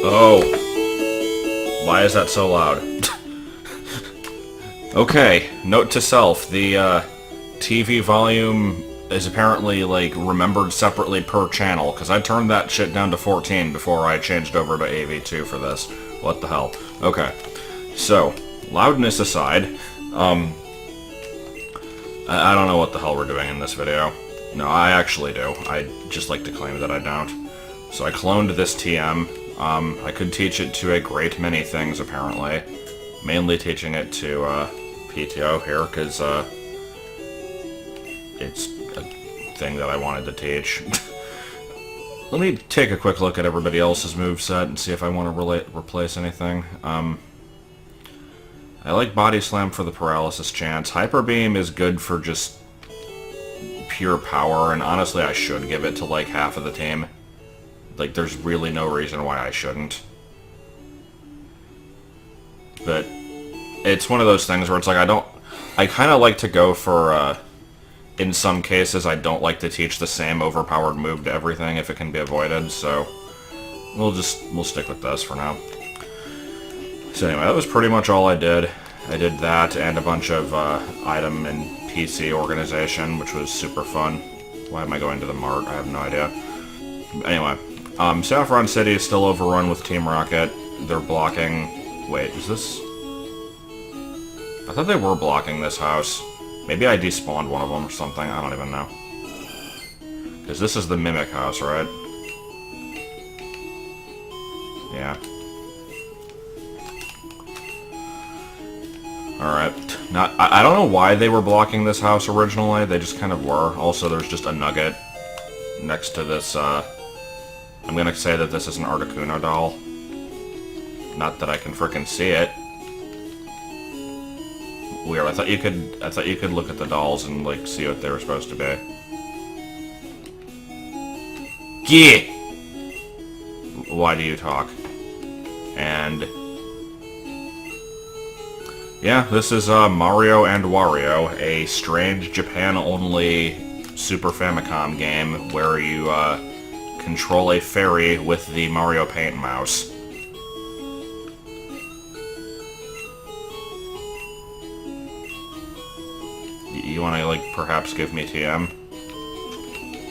Oh. Why is that so loud? Okay, note to self, the TV volume is apparently, like, remembered separately per channel, because I turned that shit down to 14 before I changed over to AV2 for this. What the hell? Okay. So, loudness aside, I don't know what the hell we're doing in this video. No, I actually do. I just like to claim that I don't. So I cloned this TM. I could teach it to a great many things, apparently. Mainly teaching it to, PTO here, because, it's a thing that I wanted to teach. Let me take a quick look at everybody else's moveset and see if I want to replace anything. I like Body Slam for the paralysis chance. Hyper Beam is good for just pure power, and honestly I should give it to like half of the team. Like, there's really no reason why I shouldn't. But it's one of those things where it's like I kind of like to go for, in some cases I don't like to teach the same overpowered move to everything if it can be avoided, so we'll stick with this for now. So anyway, that was pretty much all I did. I did that and a bunch of item and PC organization, which was super fun. Why am I going to the mart? I have no idea. Anyway, Saffron City is still overrun with Team Rocket. They're blocking... Wait, is this... I thought they were blocking this house. Maybe I despawned one of them or something. I don't even know. Because this is the Mimic house, right? Yeah. Alright. I don't know why they were blocking this house originally. They just kind of were. Also, there's just a nugget next to this, I'm gonna say that this is an Articuno doll. Not that I can frickin' see it. Weird. I thought you could look at the dolls and, like, see what they were supposed to be. Gee! Why do you talk? And... yeah, this is Mario and Wario, a strange Japan-only Super Famicom game where you control a fairy with the Mario Paint mouse. You want to, like, perhaps give me TM?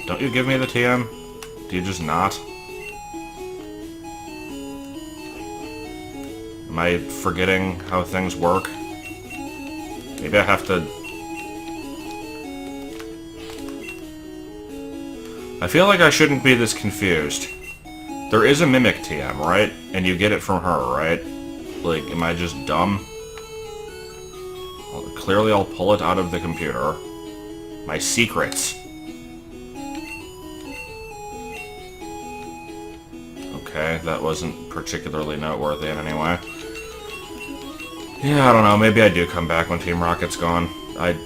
Don't you give me the TM? Do you just not? Am I forgetting how things work? Maybe I have to... I feel like I shouldn't be this confused. There is a Mimic TM, right? And you get it from her, right? Like, am I just dumb? Well, clearly I'll pull it out of the computer. My secrets. Okay, that wasn't particularly noteworthy in any way. Yeah, I don't know. Maybe I do come back when Team Rocket's gone. I've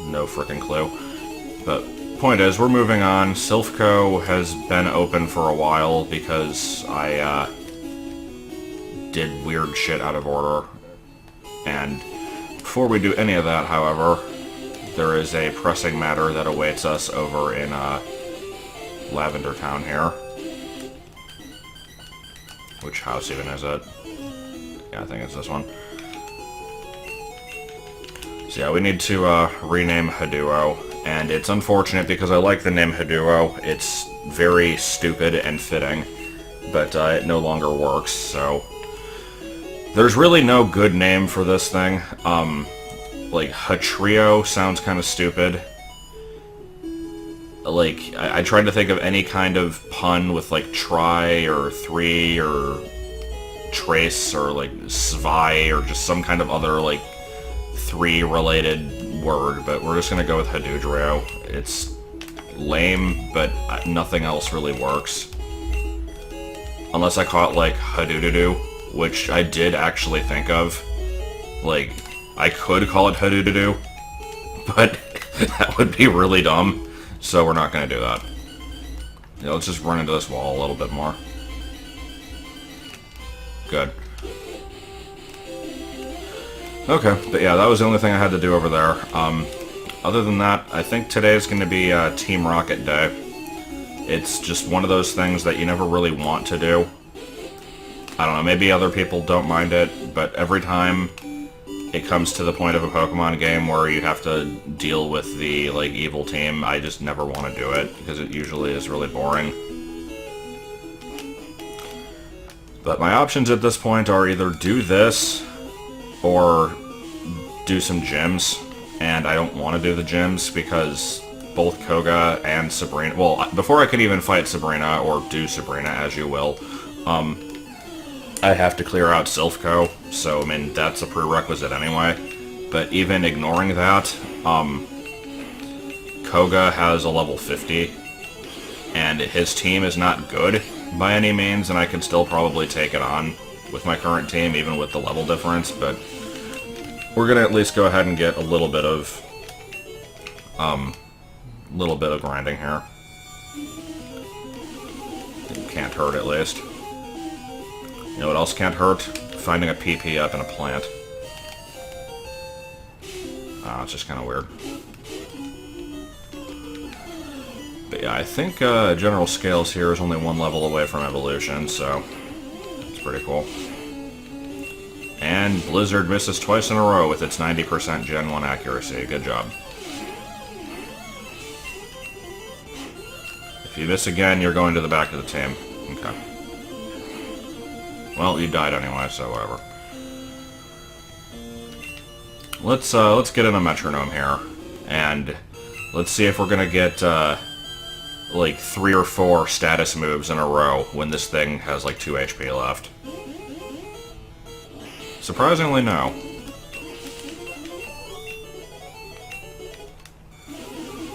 no frickin' clue. But point is, we're moving on. Silph Co has been open for a while because I did weird shit out of order. And before we do any of that, however, there is a pressing matter that awaits us over in Lavender Town here. Which house even is it? Yeah, I think it's this one. So yeah, we need to rename Haduo, and it's unfortunate because I like the name Haduo. It's very stupid and fitting, but it no longer works, so... There's really no good name for this thing. Like, Hatrio sounds kind of stupid. Like, I tried to think of any kind of pun with, like, try, or three, or trace, or, like, svai, or just some kind of other, like, three-related word, but we're just gonna go with Hadudrio. It's lame, but nothing else really works. Unless I call it, like, Hadoodadoo, which I did actually think of. Like, I could call it Hadoodadoo, but that would be really dumb. So we're not going to do that. Yeah, let's just run into this wall a little bit more. Good. Okay, but yeah, that was the only thing I had to do over there. Other than that, I think today is going to be Team Rocket Day. It's just one of those things that you never really want to do, I don't know, maybe other people don't mind it, but every time it comes to the point of a Pokemon game where you have to deal with the, like, evil team, I just never want to do it, because it usually is really boring. But my options at this point are either do this, or do some gyms, and I don't want to do the gyms, because both Koga and Sabrina... Well, before I can even fight Sabrina, or do Sabrina, as you will, I have to clear out Silph Co, so, I mean, that's a prerequisite anyway. But even ignoring that, Koga has a level 50, and his team is not good by any means, and I can still probably take it on with my current team, even with the level difference, but we're gonna at least go ahead and get a little bit of grinding here. It can't hurt, at least. You know what else can't hurt? Finding a PP up in a plant. It's just kind of weird. But yeah, I think General Scales here is only one level away from evolution, so it's pretty cool. And Blizzard misses twice in a row with its 90% Gen 1 accuracy. Good job. If you miss again, you're going to the back of the team. Okay. Well, you died anyway, so whatever. Let's get in a metronome here, and let's see if we're gonna get like 3 or 4 status moves in a row when this thing has like 2 HP left. Surprisingly, no.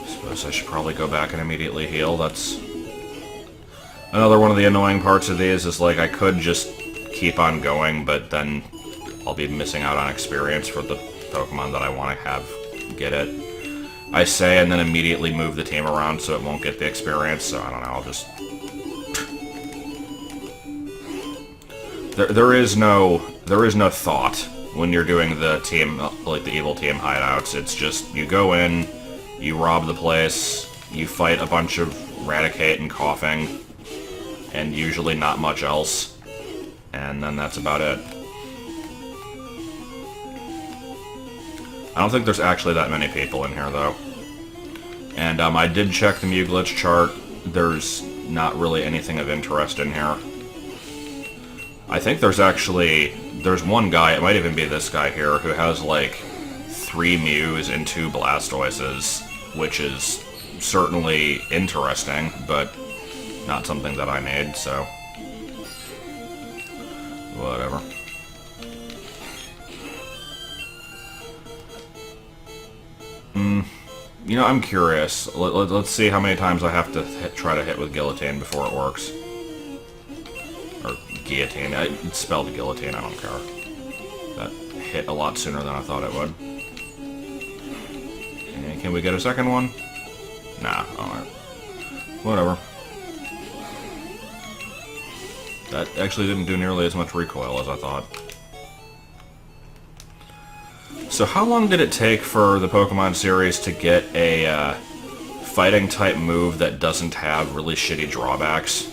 Suppose I should probably go back and immediately heal. That's another one of the annoying parts of these, is like I could just keep on going, but then I'll be missing out on experience for the Pokemon that I want to have get it. I say and then immediately move the team around so it won't get the experience, so I don't know, I'll just... There is no thought when you're doing the team, like the evil team hideouts. It's just, you go in, you rob the place, you fight a bunch of Raticate and Coughing, and usually not much else. And then that's about it. I don't think there's actually that many people in here, though. And I did check the Muglitch chart. There's not really anything of interest in here. I think there's one guy, it might even be this guy here, who has like 3 Mews and 2 Blastoises, which is certainly interesting, but not something that I need, so... whatever. You know, I'm curious. Let's see how many times I have to try to hit with Guillotine before it works. Or Guillotine. It's spelled Guillotine, I don't care. That hit a lot sooner than I thought it would. And can we get a second one? Nah, alright. Whatever. That actually didn't do nearly as much recoil as I thought. So how long did it take for the Pokemon series to get a fighting-type move that doesn't have really shitty drawbacks?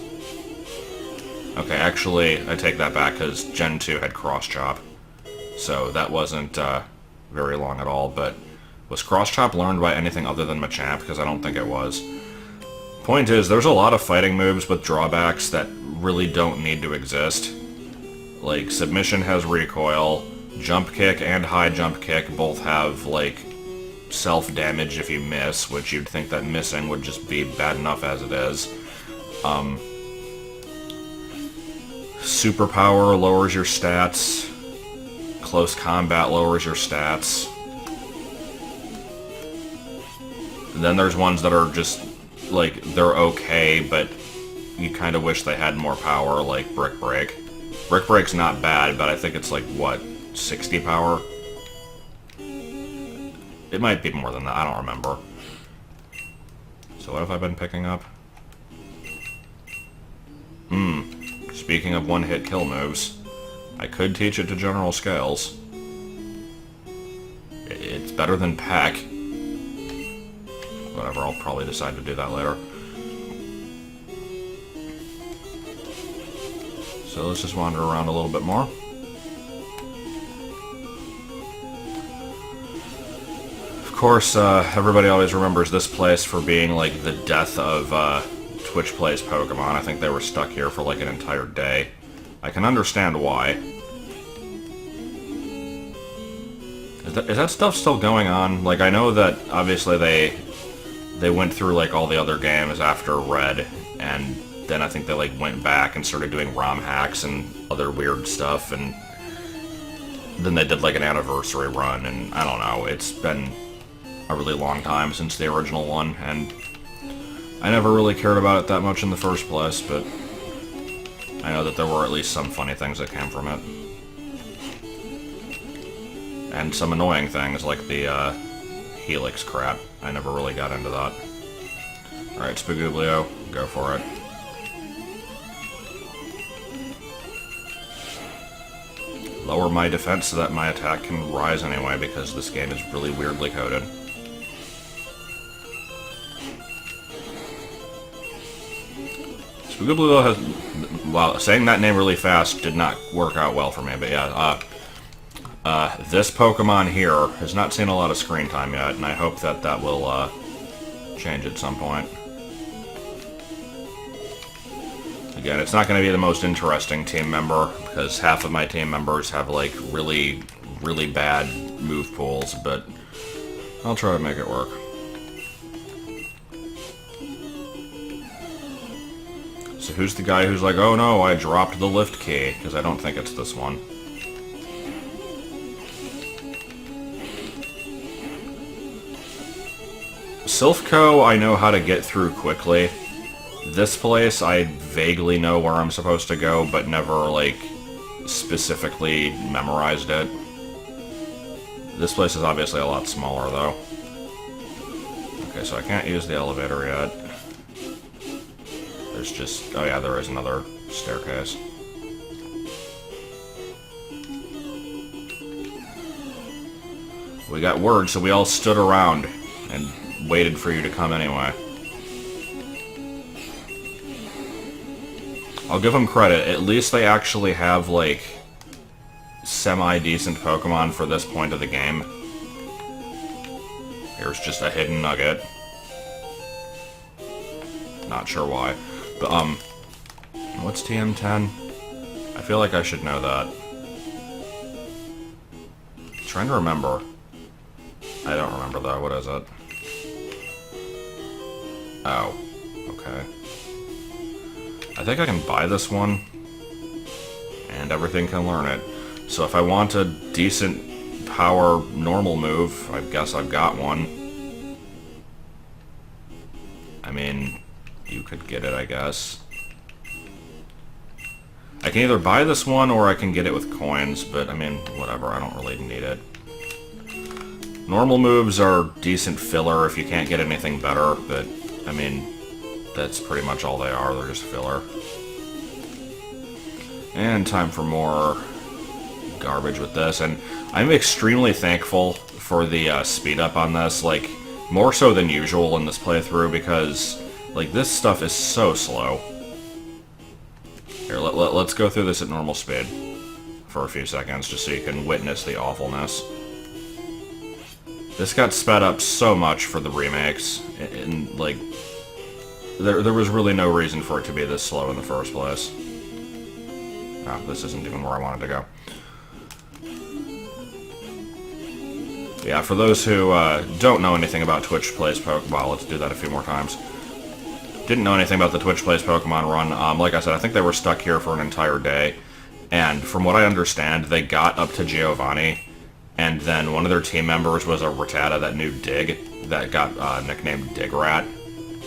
Okay, actually, I take that back, because Gen 2 had Cross Chop. So that wasn't very long at all, but was Cross Chop learned by anything other than Machamp? Because I don't think it was. Point is, there's a lot of fighting moves with drawbacks that really don't need to exist. Like, Submission has recoil, Jump Kick and High Jump Kick both have, like, self-damage if you miss, which you'd think that missing would just be bad enough as it is. Superpower lowers your stats. Close Combat lowers your stats. And then there's ones that are just, like, they're okay, but you kind of wish they had more power, like Brick Break. Brick Break's not bad, but I think it's like, what, 60 power? It might be more than that, I don't remember. So what have I been picking up? Speaking of one-hit kill moves, I could teach it to General Scales. It's better than Peck. Whatever, I'll probably decide to do that later. So let's just wander around a little bit more. Of course, everybody always remembers this place for being like the death of Twitch Plays Pokemon. I think they were stuck here for like an entire day. I can understand why. Is that stuff still going on? Like, I know that obviously they went through like all the other games after Red, and then I think they like went back and started doing ROM hacks and other weird stuff, and then they did like an anniversary run, and I don't know, it's been a really long time since the original one, and I never really cared about it that much in the first place, but I know that there were at least some funny things that came from it. And some annoying things, like the Helix crap. I never really got into that. Alright, Spigublio, go for it. Lower my defense so that my attack can rise anyway, because this game is really weirdly coded. Spigublio has... Well, saying that name really fast did not work out well for me, but yeah, this Pokemon here has not seen a lot of screen time yet, and I hope that that will change at some point. Again, it's not going to be the most interesting team member, because half of my team members have, like, really, really bad move pools, but I'll try to make it work. So who's the guy who's like, oh no, I dropped the lift key, because I don't think it's this one. Silph Co, I know how to get through quickly. This place, I vaguely know where I'm supposed to go, but never, like, specifically memorized it. This place is obviously a lot smaller, though. Okay, so I can't use the elevator yet. There's just... Oh yeah, there is another staircase. We got word, so we all stood around and waited for you to come anyway. I'll give them credit. At least they actually have, like, semi-decent Pokemon for this point of the game. Here's just a hidden nugget. Not sure why. But, what's TM10? I feel like I should know that. Trying to remember. I don't remember that. What is it? Oh. Okay. I think I can buy this one, and everything can learn it. So if I want a decent power normal move, I guess I've got one. I mean, you could get it, I guess. I can either buy this one or I can get it with coins, but I mean, whatever, I don't really need it. Normal moves are decent filler if you can't get anything better, but I mean, that's pretty much all they are, they're just filler. And time for more garbage with this, and I'm extremely thankful for the speed up on this, like, more so than usual in this playthrough, because, like, this stuff is so slow. Here, let's go through this at normal speed for a few seconds, just so you can witness the awfulness. This got sped up so much for the remakes, and like, there was really no reason for it to be this slow in the first place. Oh, this isn't even where I wanted to go. Yeah, for those who don't know anything about Twitch Plays Pokemon, well, let's do that a few more times. Didn't know anything about the Twitch Plays Pokemon run. Like I said, I think they were stuck here for an entire day, and from what I understand, they got up to Giovanni, and then one of their team members was a Rattata that knew Dig, that got nicknamed Digrat,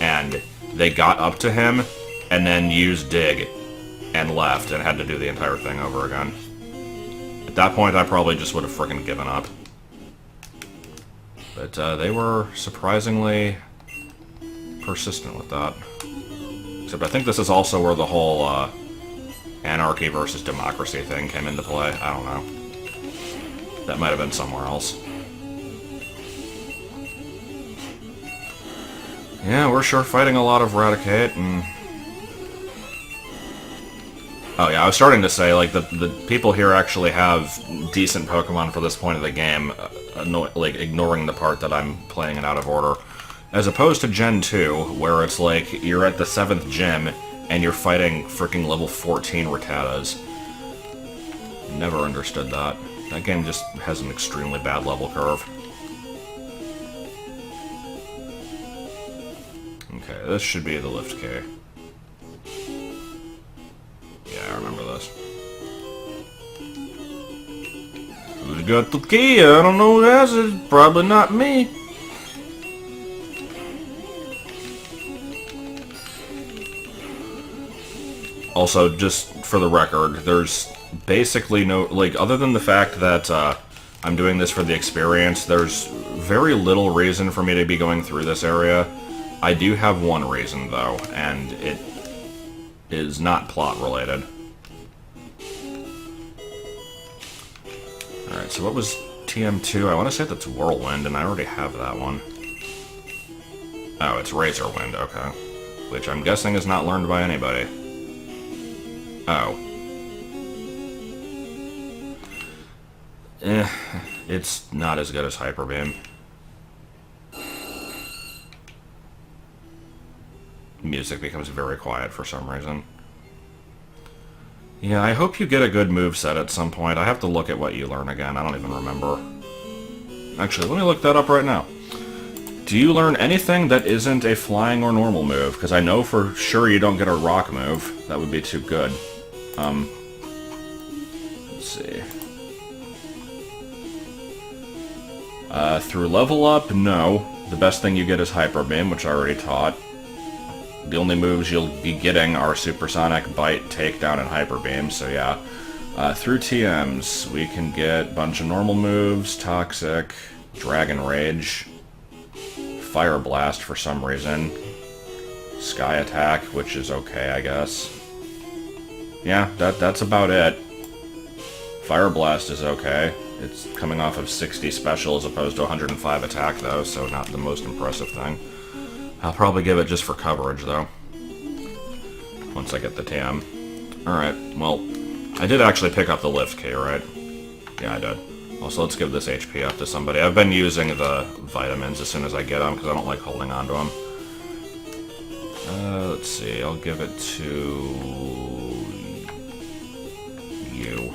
and they got up to him, and then used Dig, and left, and had to do the entire thing over again. At that point, I probably just would have frickin' given up. But they were surprisingly persistent with that. Except I think this is also where the whole anarchy versus democracy thing came into play. I don't know. That might have been somewhere else. Yeah, we're sure fighting a lot of Raticate, and Oh yeah, I was starting to say, like, the people here actually have decent Pokemon for this point of the game, like, ignoring the part that I'm playing it out of order. As opposed to Gen 2, where it's like, you're at the 7th gym, and you're fighting freaking level 14 Rattatas. Never understood that. That game just has an extremely bad level curve. Okay, this should be the lift key. Yeah, I remember this. Who's got the key? I don't know who has it. Probably not me. Also, just for the record, there's basically no, like, other than the fact that I'm doing this for the experience, there's very little reason for me to be going through this area. I do have one reason, though, and it is not plot-related. Alright, so what was TM2? I want to say that's Whirlwind, and I already have that one. Oh, it's Razorwind, okay. Which I'm guessing is not learned by anybody. Oh. It's not as good as Hyper Beam. Music becomes very quiet for some reason. Yeah, I hope you get a good moveset at some point. I have to look at what you learn again. I don't even remember. Actually, let me look that up right now. Do you learn anything that isn't a flying or normal move? Because I know for sure you don't get a rock move. That would be too good. Let's see. Through level up, no. The best thing you get is Hyper Beam, which I already taught. The only moves you'll be getting are Supersonic, Bite, Takedown, and Hyper Beam, so yeah. Through TMs, we can get a bunch of normal moves, Toxic, Dragon Rage, Fire Blast for some reason, Sky Attack, which is okay, I guess. Yeah, that's about it. Fire Blast is okay. It's coming off of 60 special as opposed to 105 attack, though, so not the most impressive thing. I'll probably give it just for coverage, though. Once I get the TM. Alright, well, I did actually pick up the lift key, right? Yeah, I did. Also, let's give this HP up to somebody. I've been using the vitamins as soon as I get them, because I don't like holding on to them. Let's see, I'll give it to you.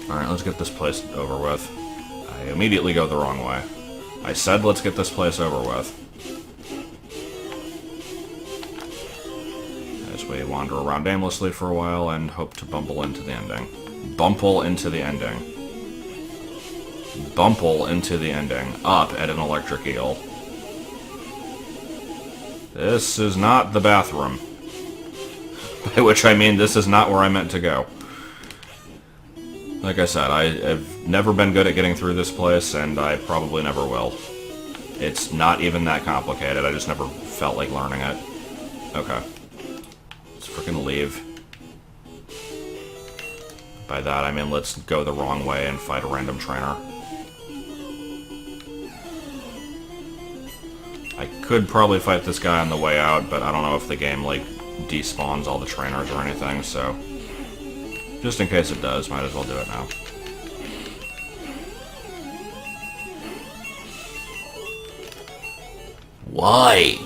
Alright, let's get this place over with. I immediately go the wrong way. I said let's get this place over with. As we wander around aimlessly for a while and hope to bumble into the ending. Bumble into the ending. Bumble into the ending. Up at an electric eel. This is not the bathroom. By which I mean this is not where I meant to go. Like I said, I've never been good at getting through this place, and I probably never will. It's not even that complicated, I just never felt like learning it. Okay. Let's freaking leave. By that, I mean let's go the wrong way and fight a random trainer. I could probably fight this guy on the way out, but I don't know if the game, like, despawns all the trainers or anything, so... just in case it does, might as well do it now. Why?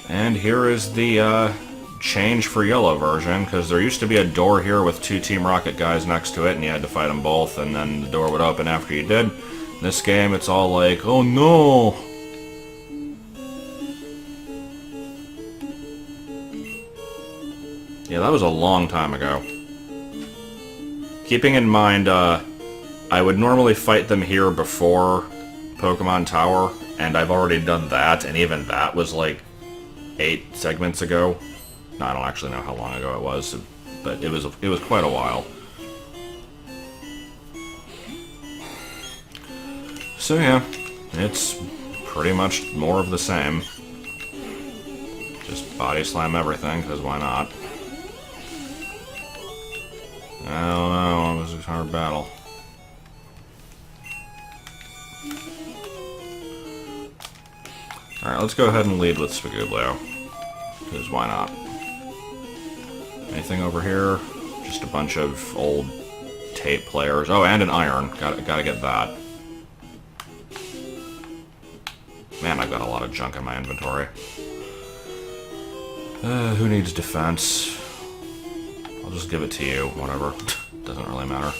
And here is the change for yellow version, because there used to be a door here with 2 Team Rocket guys next to it, and you had to fight them both, and then the door would open after you did. In this game, it's all like, oh no! Yeah, that was a long time ago. Keeping in mind, I would normally fight them here before Pokemon Tower, and I've already done that, and even that was like 8 segments ago. No, I don't actually know how long ago it was, but it was quite a while. So yeah, it's pretty much more of the same. Just body slam everything, because why not? I don't know, it was a hard battle. Alright, let's go ahead and lead with Spagoolio. Because why not? Anything over here? Just a bunch of old tape players. Oh, and an iron. Gotta get that. Man, I've got a lot of junk in my inventory. Who needs defense? I'll just give it to you. Whatever. Doesn't really matter.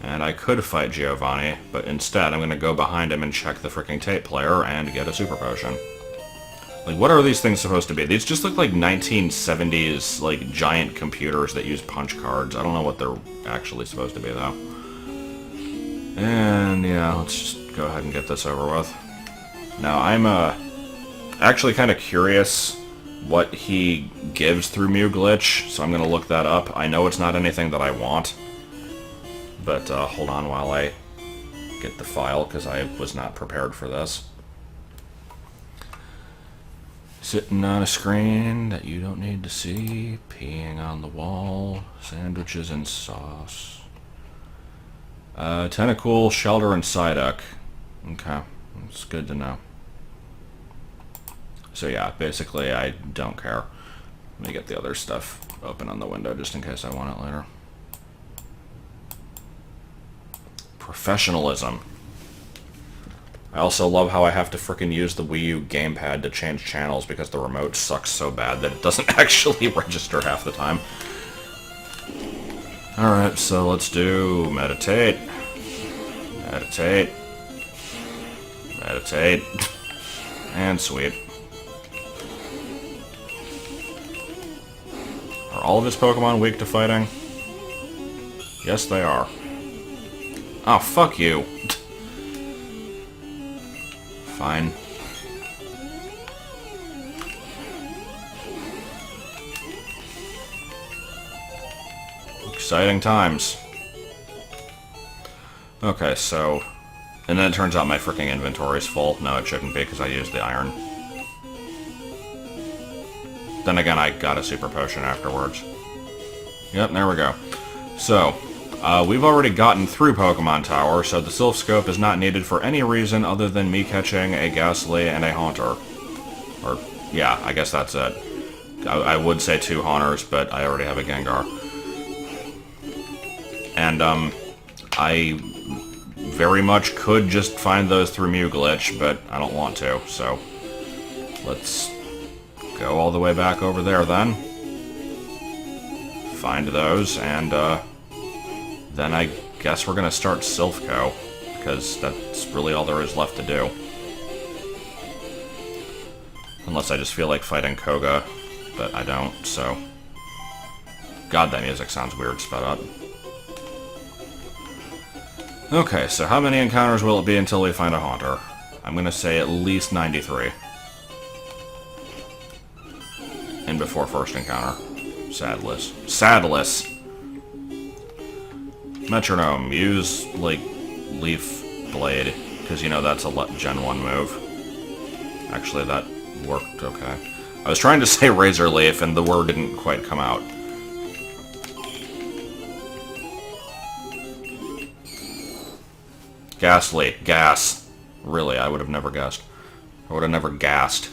And I could fight Giovanni, but instead I'm gonna go behind him and check the freaking tape player and get a super potion. Like, what are these things supposed to be? These just look like 1970s, like, giant computers that use punch cards. I don't know what they're actually supposed to be, though. And, yeah, let's just go ahead and get this over with. Now, I'm, actually kind of curious what he gives through Mew Glitch, so I'm gonna look that up. I know it's not anything that I want, but, hold on while I get the file, because I was not prepared for this. Sitting on a screen that you don't need to see, peeing on the wall, sandwiches and sauce. Tentacool, Shelter, and Psyduck. Okay, it's good to know. So yeah, basically I don't care. Let me get the other stuff open on the window just in case I want it later. Professionalism. I also love how I have to frickin' use the Wii U gamepad to change channels because the remote sucks so bad that it doesn't actually register half the time. Alright, so let's do meditate. Meditate. Meditate. And sweep. Are all of his Pokemon weak to fighting? Yes, they are. Oh, fuck you. Fine. Exciting times. Okay, so... And then it turns out my freaking inventory's full. No, it shouldn't be, because I used the iron. Then again, I got a super potion afterwards. Yep, there we go. So... we've already gotten through Pokemon Tower, so the Silph Scope is not needed for any reason other than me catching a Ghastly and a Haunter. Or, yeah, I guess that's it. I would say 2 Haunters, but I already have a Gengar. And, I very much could just find those through Mew Glitch, but I don't want to, so... Let's go all the way back over there, then. Find those, and, then I guess we're gonna start Silph Co, because that's really all there is left to do. Unless I just feel like fighting Koga, but I don't, so... God, that music sounds weird sped up. Okay, so how many encounters will it be until we find a Haunter? I'm gonna say at least 93. And before first encounter. Sadless. Sadless! Metronome, use, like, Leaf Blade, because, you know, that's a Gen 1 move. Actually, that worked okay. I was trying to say Razor Leaf, and the word didn't quite come out. Ghastly. Gas. Really, I would have never guessed. I would have never gassed.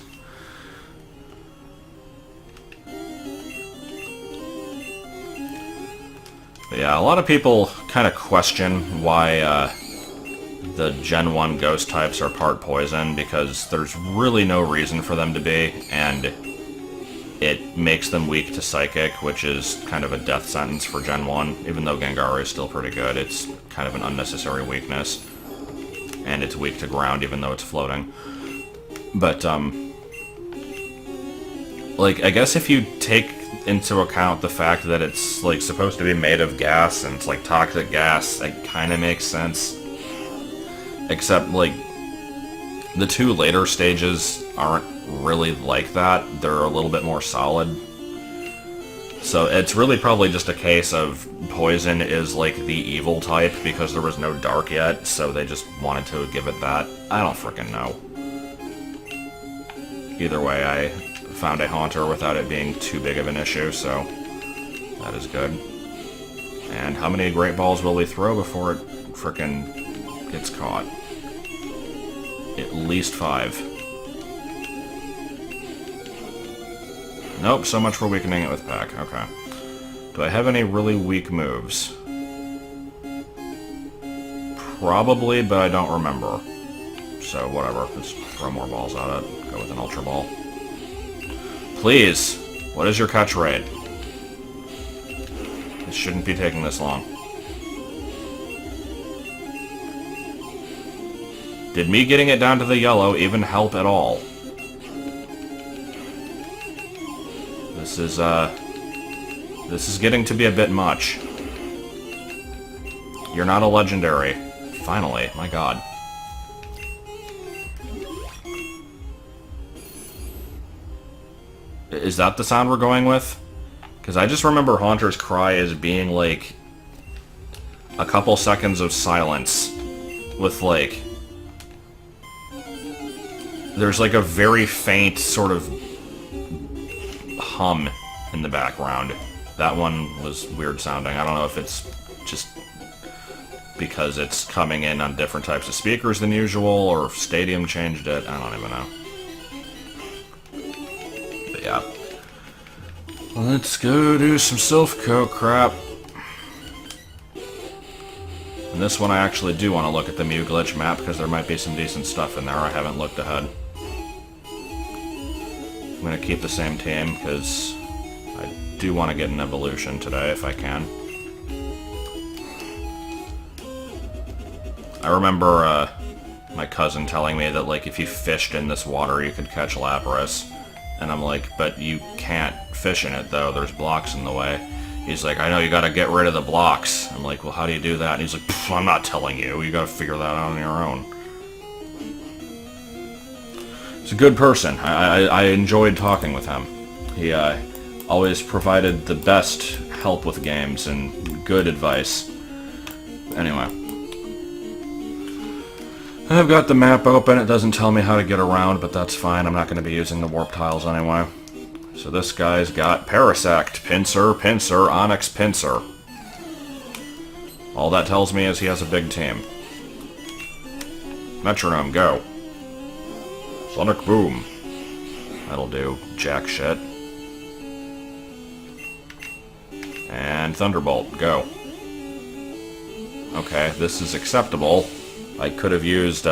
But yeah, a lot of people kind of question why the Gen 1 ghost types are part poison, because there's really no reason for them to be, and it makes them weak to Psychic, which is kind of a death sentence for Gen 1. Even though Gengar is still pretty good, it's kind of an unnecessary weakness. And it's weak to ground, even though it's floating. But, like, I guess if you take into account the fact that it's, like, supposed to be made of gas, and it's, like, toxic gas, it kind of makes sense. Except, like, the 2 later stages aren't really like that. They're a little bit more solid. So it's really probably just a case of poison is, like, the evil type, because there was no dark yet, so they just wanted to give it that. I don't frickin' know. Either way, I found a Haunter without it being too big of an issue, so that is good. And how many Great Balls will we throw before it frickin' gets caught? At least 5. Nope, so much for weakening it with Peck. Okay. Do I have any really weak moves? Probably, but I don't remember. So, whatever. Let's throw more balls at it. Go with an Ultra Ball. Please! What is your catch rate? It shouldn't be taking this long. Did me getting it down to the yellow even help at all? This is getting to be a bit much. You're not a legendary. Finally, my god. Is that the sound we're going with? Because I just remember Haunter's Cry as being, like, a couple seconds of silence with, like... There's, like, a very faint sort of hum in the background. That one was weird sounding. I don't know if it's just because it's coming in on different types of speakers than usual, or if Stadium changed it. I don't even know. But yeah. Let's go do some Silph Co crap. And this one I actually do want to look at the Mew Glitch map, because there might be some decent stuff in there. I haven't looked ahead. I'm going to keep the same team, because I do want to get an evolution today, if I can. I remember my cousin telling me that, like, if you fished in this water, you could catch Lapras. And I'm like, but you can't fish in it, though. There's blocks in the way. He's like, I know, you gotta get rid of the blocks. I'm like, well, how do you do that? And he's like, I'm not telling you. You gotta figure that out on your own. He's a good person. I enjoyed talking with him. He always provided the best help with games and good advice. Anyway. I've got the map open. It doesn't tell me how to get around, but that's fine. I'm not going to be using the warp tiles anyway. So this guy's got Parasect, Pinsir, Pinsir, Onyx, Pinsir. All that tells me is he has a big team. Metronome, go. Sonic Boom. That'll do jack shit. And Thunderbolt, go. Okay, this is acceptable. I could have used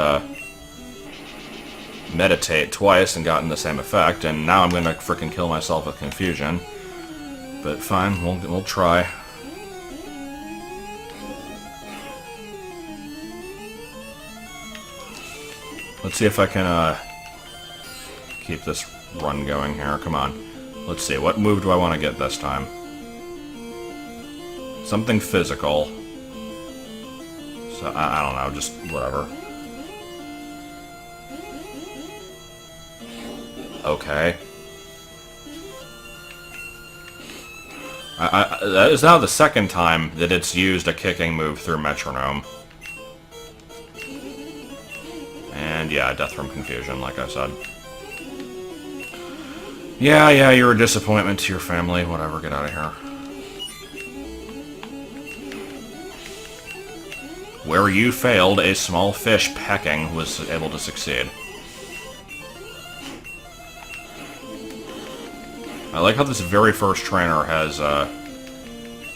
Meditate twice and gotten the same effect, and now I'm going to frickin' kill myself with Confusion. But fine, we'll try. Let's see if I can keep this run going here. Come on. Let's see, what move do I want to get this time? Something physical. So, I don't know, just whatever. Okay. That is now the second time that it's used a kicking move through Metronome. And yeah, Death from Confusion, like I said. Yeah, you're a disappointment to your family. Whatever, get out of here. Where you failed, a small fish pecking was able to succeed. I like how this very first trainer has a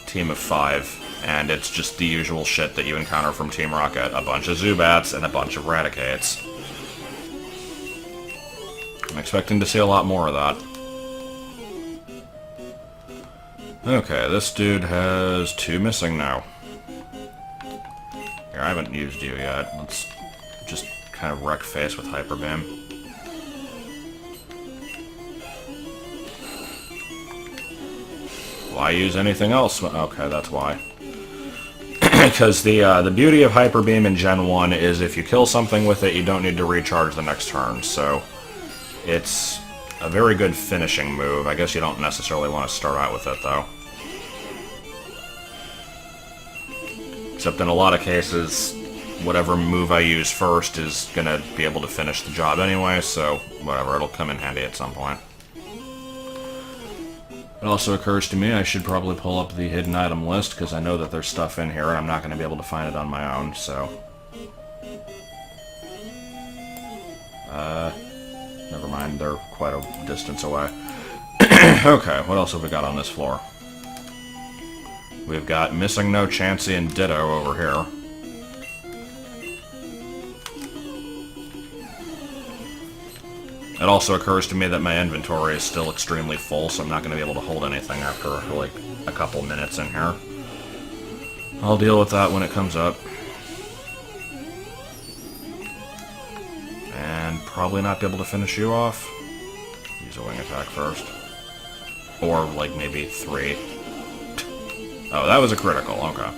team of 5, and it's just the usual shit that you encounter from Team Rocket. A bunch of Zubats and a bunch of Raticates. I'm expecting to see a lot more of that. Okay, this dude has 2 missing now. Here, I haven't used you yet. Let's just kind of wreck face with Hyper Beam. Why use anything else? Okay, that's why. Because the beauty of Hyper Beam in Gen 1 is if you kill something with it, you don't need to recharge the next turn, so it's a very good finishing move. I guess you don't necessarily want to start out with it, though. Except in a lot of cases, whatever move I use first is going to be able to finish the job anyway, so whatever, it'll come in handy at some point. It also occurs to me I should probably pull up the hidden item list, because I know that there's stuff in here and I'm not going to be able to find it on my own, so... Never mind, they're quite a distance away. Okay, what else have we got on this floor? We've got Missing No Chansey and Ditto over here. It also occurs to me that my inventory is still extremely full, so I'm not going to be able to hold anything after, like, a couple minutes in here. I'll deal with that when it comes up. And probably not be able to finish you off. Use a wing attack first. Or, like, maybe 3. Oh, that was a critical, okay.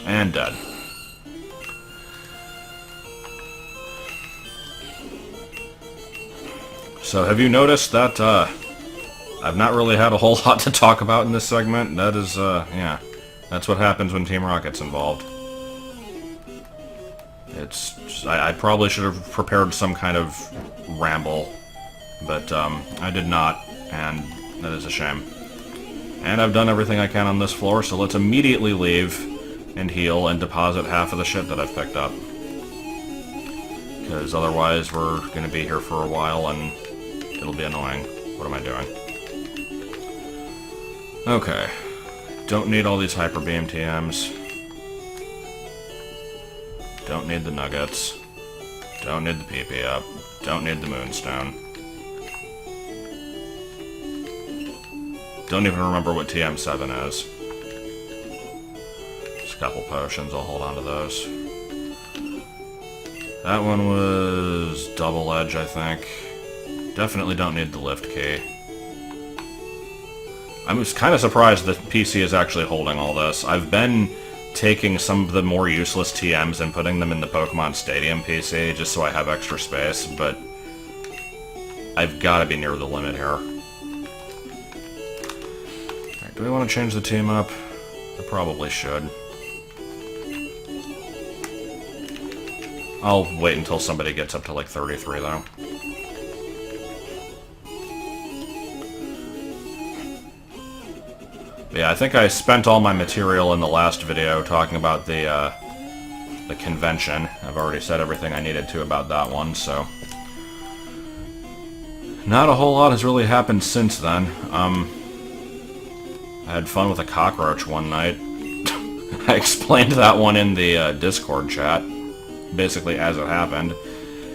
And dead. So, have you noticed that, I've not really had a whole lot to talk about in this segment? That is, yeah. That's what happens when Team Rocket's involved. It's... I probably should have prepared some kind of ramble, but, I did not, and that is a shame. And I've done everything I can on this floor, so let's immediately leave and heal and deposit half of the shit that I've picked up. Because otherwise we're going to be here for a while and it'll be annoying. What am I doing? Okay. Don't need all these Hyper Beam TMs. Don't need the Nuggets. Don't need the PP up. Don't need the Moonstone. Don't even remember what TM7 is. Just a couple potions, I'll hold on to those. That one was Double Edge, I think. Definitely don't need the lift key. I'm just kind of surprised that PC is actually holding all this. I've been taking some of the more useless TMs and putting them in the Pokemon Stadium PC just so I have extra space, but I've got to be near the limit here. Alright, do we want to change the team up? I probably should. I'll wait until somebody gets up to like 33 though. Yeah, I think I spent all my material in the last video talking about the convention. I've already said everything I needed to about that one, so... Not a whole lot has really happened since then. I had fun with a cockroach one night. I explained that one in the Discord chat, basically as it happened.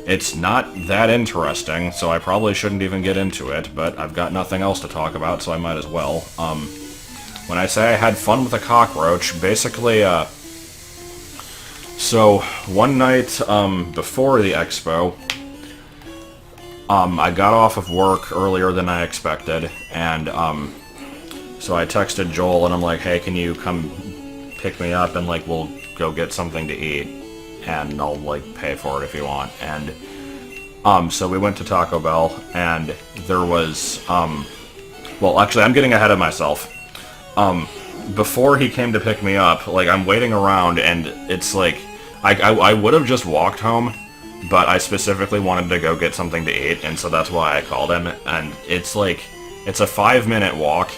It's not that interesting, so I probably shouldn't even get into it, but I've got nothing else to talk about, so I might as well. When I say I had fun with a cockroach, basically, so one night, before the expo, I got off of work earlier than I expected, and, so I texted Joel, and I'm like, hey, can you come pick me up, and, like, we'll go get something to eat, and I'll, like, pay for it if you want, and, so we went to Taco Bell, and there was, well, actually, I'm getting ahead of myself. Before he came to pick me up, like, I'm waiting around, and it's like, I would have just walked home, but I specifically wanted to go get something to eat, and so that's why I called him, and it's like, it's a 5-minute walk,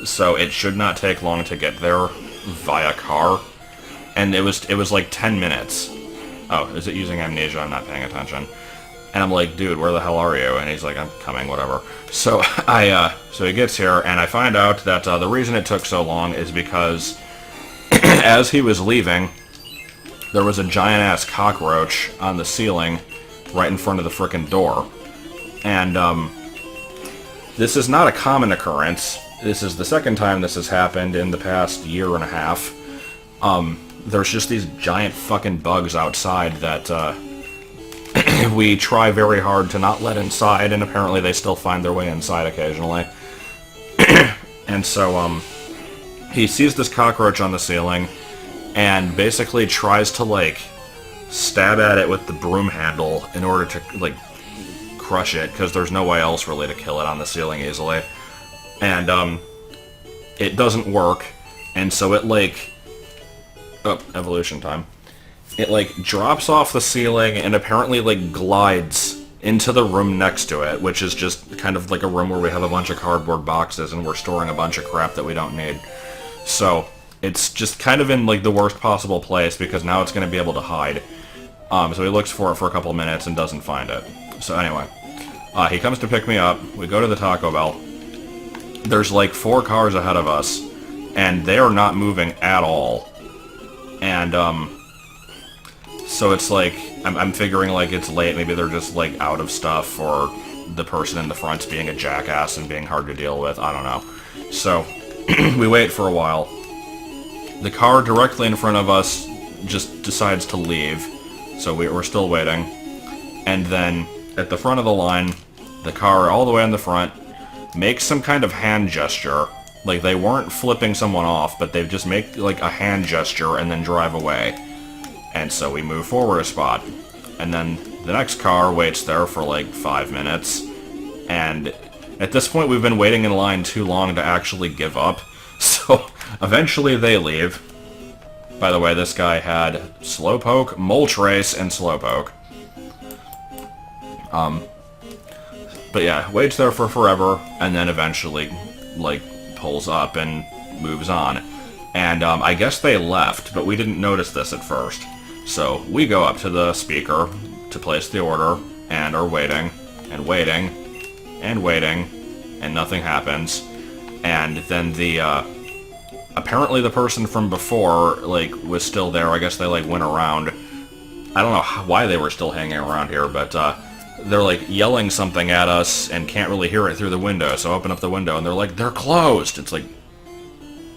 so it should not take long to get there via car, and it was like 10 minutes. Oh, is it using amnesia? I'm not paying attention. And I'm like, dude, where the hell are you? And he's like, I'm coming, whatever. So so he gets here, and I find out that the reason it took so long is because as he was leaving, there was a giant-ass cockroach on the ceiling right in front of the frickin' door. And this is not a common occurrence. This is the second time this has happened in the past year and a half. There's just these giant fucking bugs outside that we try very hard to not let inside, and apparently they still find their way inside occasionally. And so, he sees this cockroach on the ceiling, and basically tries to, like, stab at it with the broom handle in order to, like, crush it, because there's no way else really to kill it on the ceiling easily. And, it doesn't work, and so it, like... Oh, evolution time. It, like, drops off the ceiling and apparently, like, glides into the room next to it, which is just kind of like a room where we have a bunch of cardboard boxes and we're storing a bunch of crap that we don't need. So, it's just kind of in, like, the worst possible place because now it's going to be able to hide. So he looks for it for a couple minutes and doesn't find it. So anyway, he comes to pick me up. We go to the Taco Bell. There's like 4 cars ahead of us, and they are not moving at all. And, so it's like, I'm figuring like it's late, maybe they're just like out of stuff, or the person in the front's being a jackass and being hard to deal with, I don't know. So, we wait for a while. The car directly in front of us just decides to leave, so we're still waiting. And then, at the front of the line, the car all the way in the front makes some kind of hand gesture. Like, they weren't flipping someone off, but they just make, like, a hand gesture and then drive away. And so we move forward a spot. And then the next car waits there for, like, 5 minutes. And at this point, we've been waiting in line too long to actually give up. So, eventually they leave. By the way, this guy had Slowpoke, Moltres, and Slowpoke. But yeah, waits there for forever, and then eventually, like, pulls up and moves on. And I guess they left, but we didn't notice this at first. So we go up to the speaker to place the order, and are waiting, and waiting, and waiting, and nothing happens. And then the, apparently the person from before, like, was still there. I guess they, like, went around. I don't know why they were still hanging around here, but, they're, like, yelling something at us and can't really hear it through the window, so I open up the window and they're like, they're closed! It's like,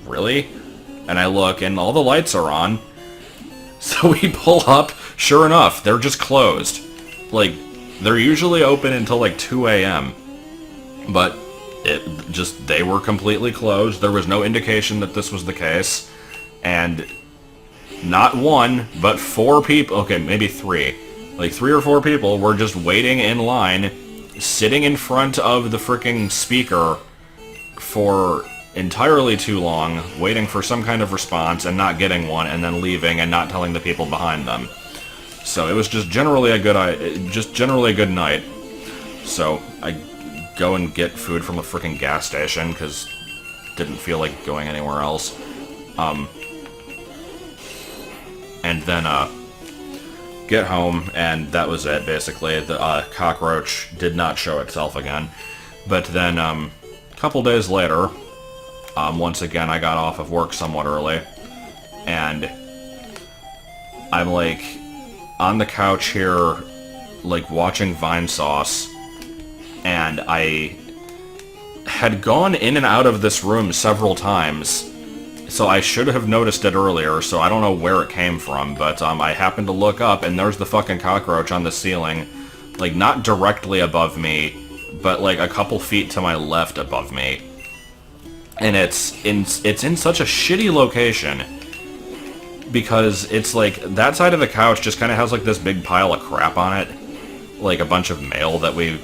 really? And I look and all the lights are on. So we pull up, sure enough, they're just closed. Like, they're usually open until like 2 a.m. But they were completely closed. There was no indication that this was the case. And not 1, but 4 people, okay, maybe 3. Like, 3 or 4 people were just waiting in line, sitting in front of the frickin' speaker for entirely too long, waiting for some kind of response and not getting one, and then leaving and not telling the people behind them. So it was just generally a good night. So I go and get food from a frickin' gas station, because didn't feel like going anywhere else. And then, get home, and that was it, basically. The cockroach did not show itself again. But then, a couple days later, once again, I got off of work somewhat early, and I'm, like, on the couch here, like, watching Vine Sauce, and I had gone in and out of this room several times. So I should have noticed it earlier, so I don't know where it came from, but I happened to look up, and there's the fucking cockroach on the ceiling, like, not directly above me, but, like, a couple feet to my left above me. And it's in such a shitty location, because it's, like, that side of the couch just kind of has, like, this big pile of crap on it, like, a bunch of mail that we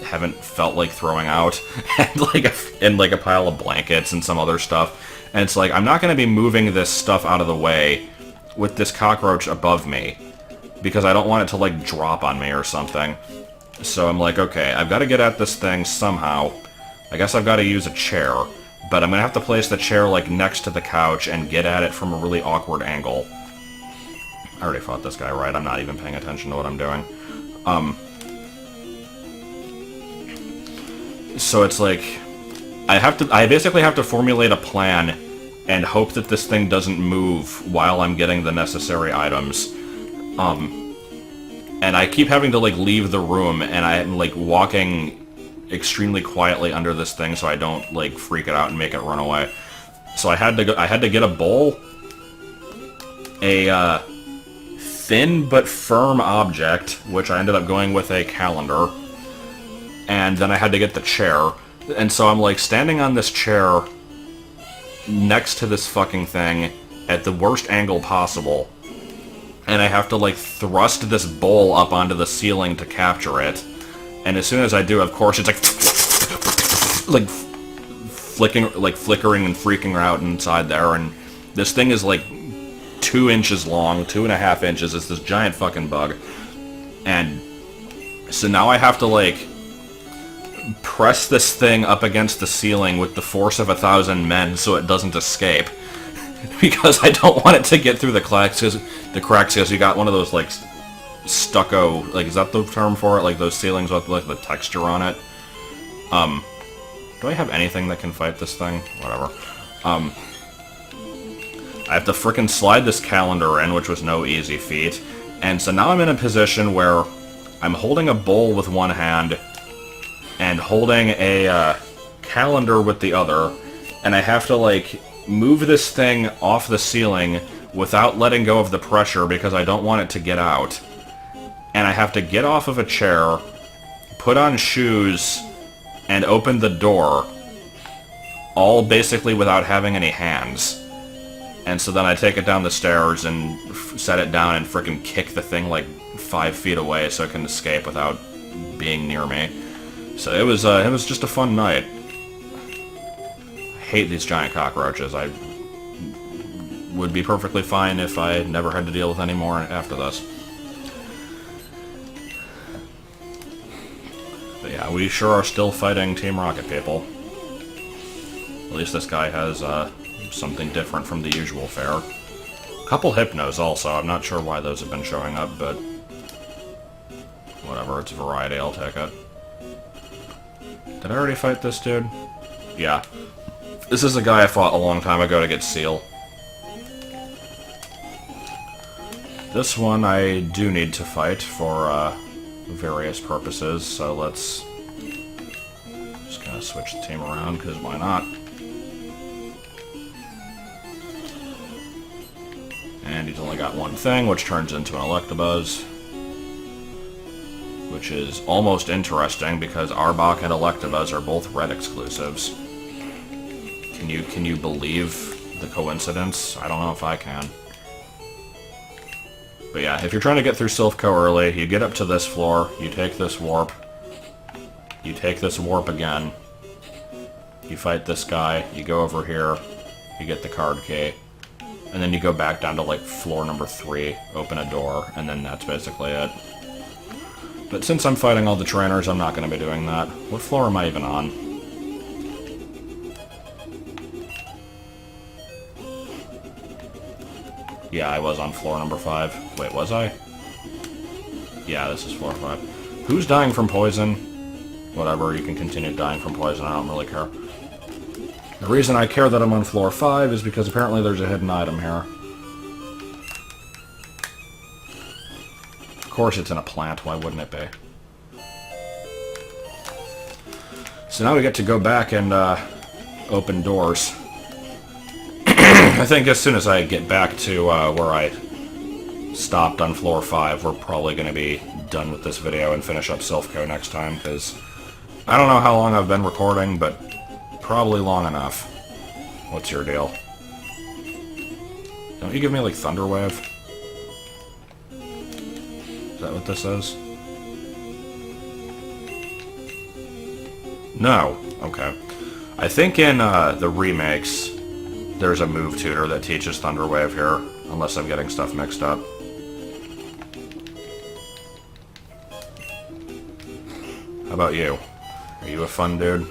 haven't felt like throwing out, and, like, a pile of blankets and some other stuff. And it's like, I'm not going to be moving this stuff out of the way with this cockroach above me, because I don't want it to, like, drop on me or something. So I'm like, okay, I've got to get at this thing somehow. I guess I've got to use a chair, but I'm going to have to place the chair, like, next to the couch and get at it from a really awkward angle. I already fought this guy, right? I'm not even paying attention to what I'm doing. So it's like, I basically have to formulate a plan and hope that this thing doesn't move while I'm getting the necessary items. And I keep having to, like, leave the room, and I'm, like, walking extremely quietly under this thing so I don't, like, freak it out and make it run away. So I had to get a bowl, a thin but firm object, which I ended up going with a calendar, and then I had to get the chair. And so I'm, like, standing on this chair next to this fucking thing at the worst angle possible. And I have to, like, thrust this bowl up onto the ceiling to capture it. And as soon as I do, of course, it's like flickering and freaking out inside there. And this thing is, like, 2 inches long, 2.5 inches. It's this giant fucking bug. And so now I have to, like, press this thing up against the ceiling with the force of 1,000 men so it doesn't escape. Because I don't want it to get through the cracks, because you got one of those, like, stucco, like, is that the term for it? Like, those ceilings with, like, the texture on it. Do I have anything that can fight this thing? Whatever. I have to frickin' slide this calendar in, which was no easy feat. And so now I'm in a position where I'm holding a bowl with one hand and holding a calendar with the other, and I have to, like, move this thing off the ceiling without letting go of the pressure because I don't want it to get out. And I have to get off of a chair, put on shoes, and open the door, all basically without having any hands. And so then I take it down the stairs and set it down and frickin' kick the thing like 5 feet away so it can escape without being near me. So it was just a fun night. I hate these giant cockroaches. I would be perfectly fine if I never had to deal with any more after this. But yeah, we sure are still fighting Team Rocket people. At least this guy has something different from the usual fare. A couple Hypnos also. I'm not sure why those have been showing up, but whatever, it's variety, I'll take it. Did I already fight this dude? Yeah. This is a guy I fought a long time ago to get Seal. This one I do need to fight for various purposes, so let's just kind of switch the team around, because why not? And he's only got one thing, which turns into an Electabuzz. Which is almost interesting, because Arbok and Electabuzz are both red exclusives. Can you believe the coincidence? I don't know if I can. But yeah, if you're trying to get through Silph Co early, you get up to this floor, you take this warp, you take this warp again, you fight this guy, you go over here, you get the card key, and then you go back down to, like, floor number 3, open a door, and then that's basically it. But since I'm fighting all the trainers, I'm not going to be doing that. What floor am I even on? Yeah, I was on floor number 5. Wait, was I? Yeah, this is floor 5. Who's dying from poison? Whatever, you can continue dying from poison, I don't really care. The reason I care that I'm on floor 5 is because apparently there's a hidden item here. Of course it's in a plant, why wouldn't it be? So now we get to go back and open doors. I think as soon as I get back to where I stopped on floor 5, we're probably going to be done with this video and finish up Silph Co next time, because I don't know how long I've been recording, but probably long enough. What's your deal? Don't you give me, like, Thunder Wave? Is that what this is? No. Okay. I think in the remakes, there's a move tutor that teaches Thunder Wave here, unless I'm getting stuff mixed up. How about you? Are you a fun dude?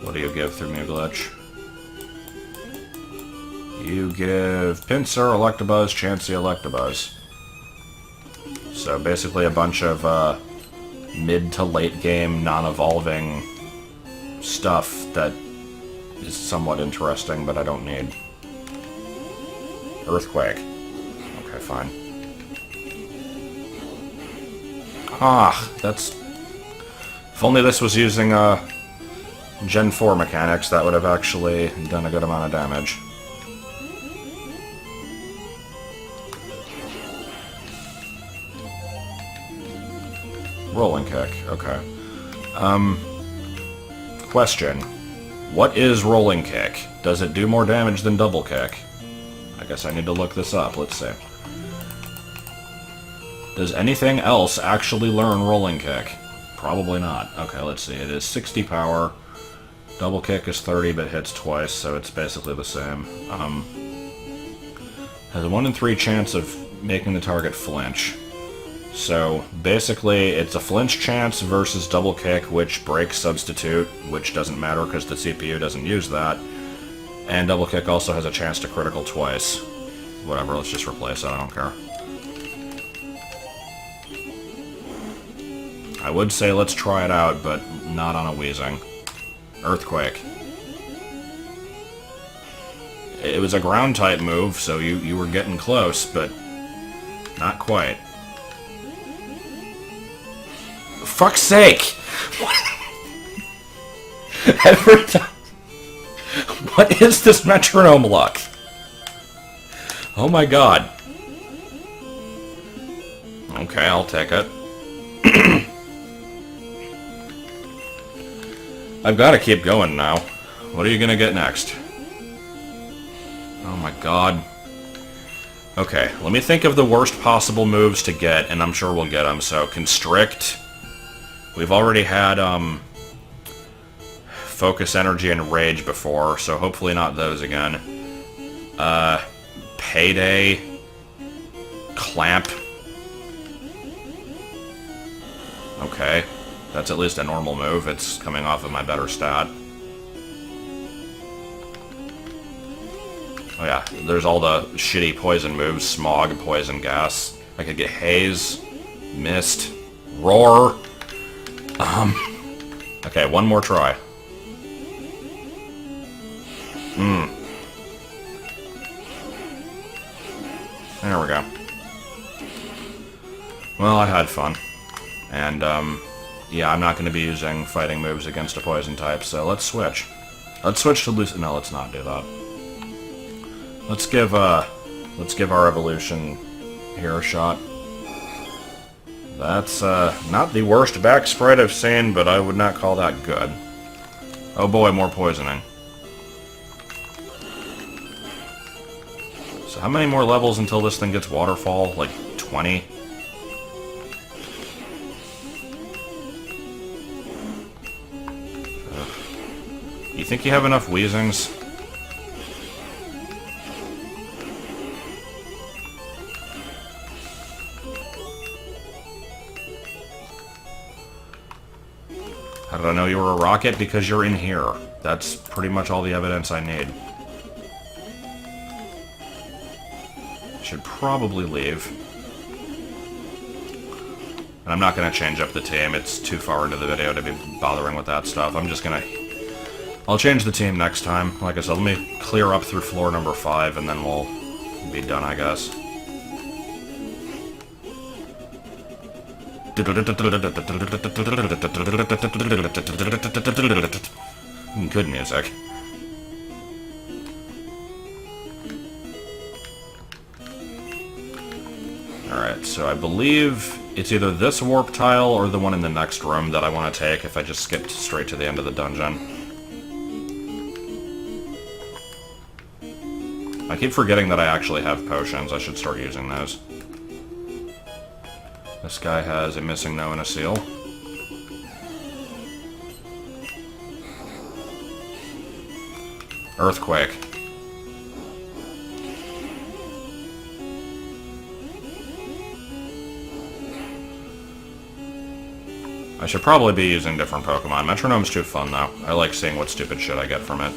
What do you give through Mew-Glitch? You give Pinsir, Electabuzz, Chansey, Electabuzz. So basically a bunch of mid to late game non-evolving stuff that is somewhat interesting, but I don't need. Earthquake. Okay, fine. Ah, that's... If only this was using Gen 4 mechanics, that would have actually done a good amount of damage. Rolling kick, okay. Question. What is rolling kick? Does it do more damage than double kick? I guess I need to look this up, let's see. Does anything else actually learn rolling kick? Probably not. Okay, let's see. It is 60 power. Double kick is 30, but hits twice, so it's basically the same. Has a 1 in 3 chance of making the target flinch. So, basically, it's a flinch chance versus double kick, which breaks substitute, which doesn't matter because the CPU doesn't use that. And double kick also has a chance to critical twice. Whatever, let's just replace it, I don't care. I would say let's try it out, but not on a Weezing. Earthquake. It was a ground-type move, so you were getting close, but not quite. For fuck's sake! Every time... What is this metronome luck? Oh my god. Okay, I'll take it. I've got to keep going now. What are you gonna get next? Oh my god. Okay, let me think of the worst possible moves to get, and I'm sure we'll get them. So, Constrict. We've already had, Focus Energy and Rage before, so hopefully not those again. Payday. Clamp. Okay. That's at least a normal move. It's coming off of my better stat. Oh yeah, there's all the shitty poison moves. Smog, Poison Gas. I could get Haze. Mist. Roar. Okay, one more try. There we go. Well, I had fun. And, yeah, I'm not going to be using fighting moves against a poison type, so let's switch. Let's switch to Lucy. No, let's not do that. Let's give our evolution here a shot. That's, not the worst back sprite I've seen, but I would not call that good. Oh boy, more poisoning. So how many more levels until this thing gets Waterfall? Like, 20? You think you have enough Weezings? How did I know you were a rocket? Because you're in here. That's pretty much all the evidence I need. Should probably leave. And I'm not going to change up the team. It's too far into the video to be bothering with that stuff. I'm just going to... I'll change the team next time. Like I said, let me clear up through floor number 5, and then we'll be done, I guess. Good music. Alright, so I believe it's either this warp tile or the one in the next room that I want to take if I just skipped straight to the end of the dungeon. I keep forgetting that I actually have potions. I should start using those. This guy has a missing no and a seal. Earthquake. I should probably be using different Pokemon. Metronome's too fun, though. I like seeing what stupid shit I get from it.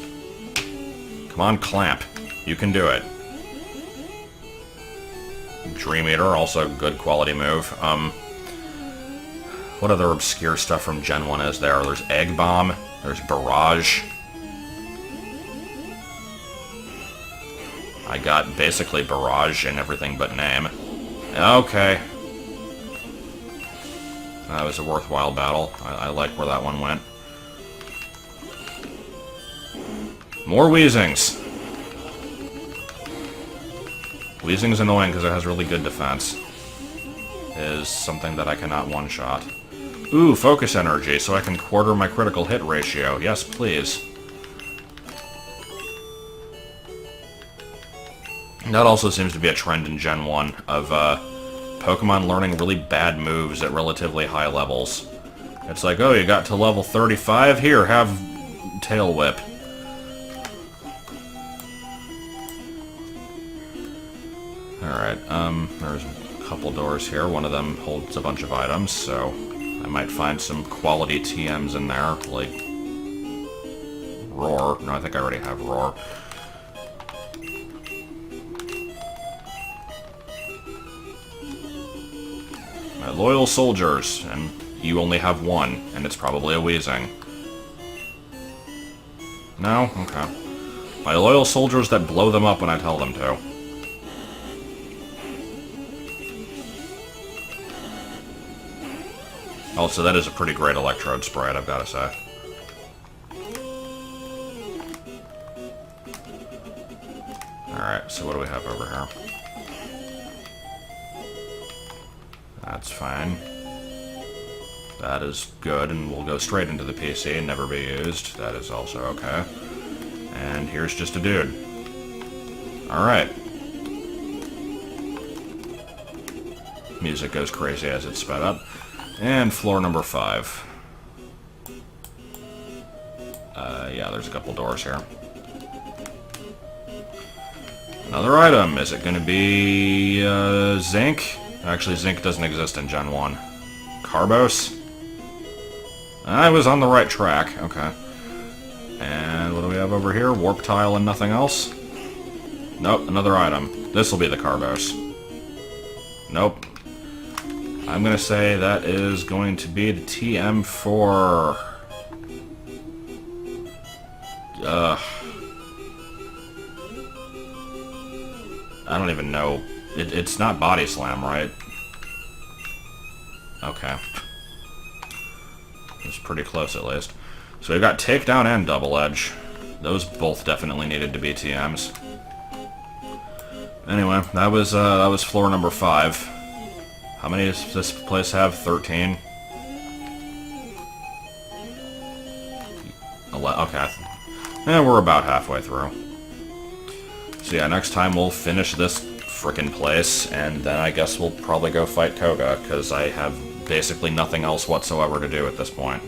Come on, Clamp. You can do it. Dream Eater, also a good quality move. What other obscure stuff from Gen 1 is there? There's Egg Bomb. There's Barrage. I got basically Barrage in everything but name. Okay. That was a worthwhile battle. I like where that one went. More Weezings. Weezing's annoying because it has really good defense. Is something that I cannot one-shot. Ooh, Focus Energy, so I can quarter my critical hit ratio. Yes, please. That also seems to be a trend in Gen 1 of Pokemon learning really bad moves at relatively high levels. It's like, oh, you got to level 35? Here, have Tail Whip. Alright, there's a couple doors here. One of them holds a bunch of items, so I might find some quality TMs in there, like Roar. No, I think I already have Roar. My loyal soldiers, and You only have one, and it's probably a wheezing. No? Okay. My loyal soldiers that blow them up when I tell them to. Also, that is a pretty great electrode sprite, I've got to say. Alright, so what do we have over here? That's fine. That is good, and we'll go straight into the PC and never be used. That is also okay. And here's just a dude. Alright. Music goes crazy as it's sped up. And floor number 5. Yeah, there's a couple doors here. Another item. Is it going to be zinc? Actually, zinc doesn't exist in Gen 1. Carbos? I was on the right track. Okay. And what do we have over here? Warp tile and nothing else? Nope, another item. This will be the Carbos. Nope. I'm going to say that is going to be the TM4. I don't even know. It's not Body Slam, right? Okay. It's pretty close, at least. So we've got Takedown and Double Edge. Those both definitely needed to be TMs. Anyway, that was floor number 5. How many does this place have? 13? Okay. And we're about halfway through. So yeah, next time we'll finish this frickin' place, and then I guess we'll probably go fight Koga, because I have basically nothing else whatsoever to do at this point.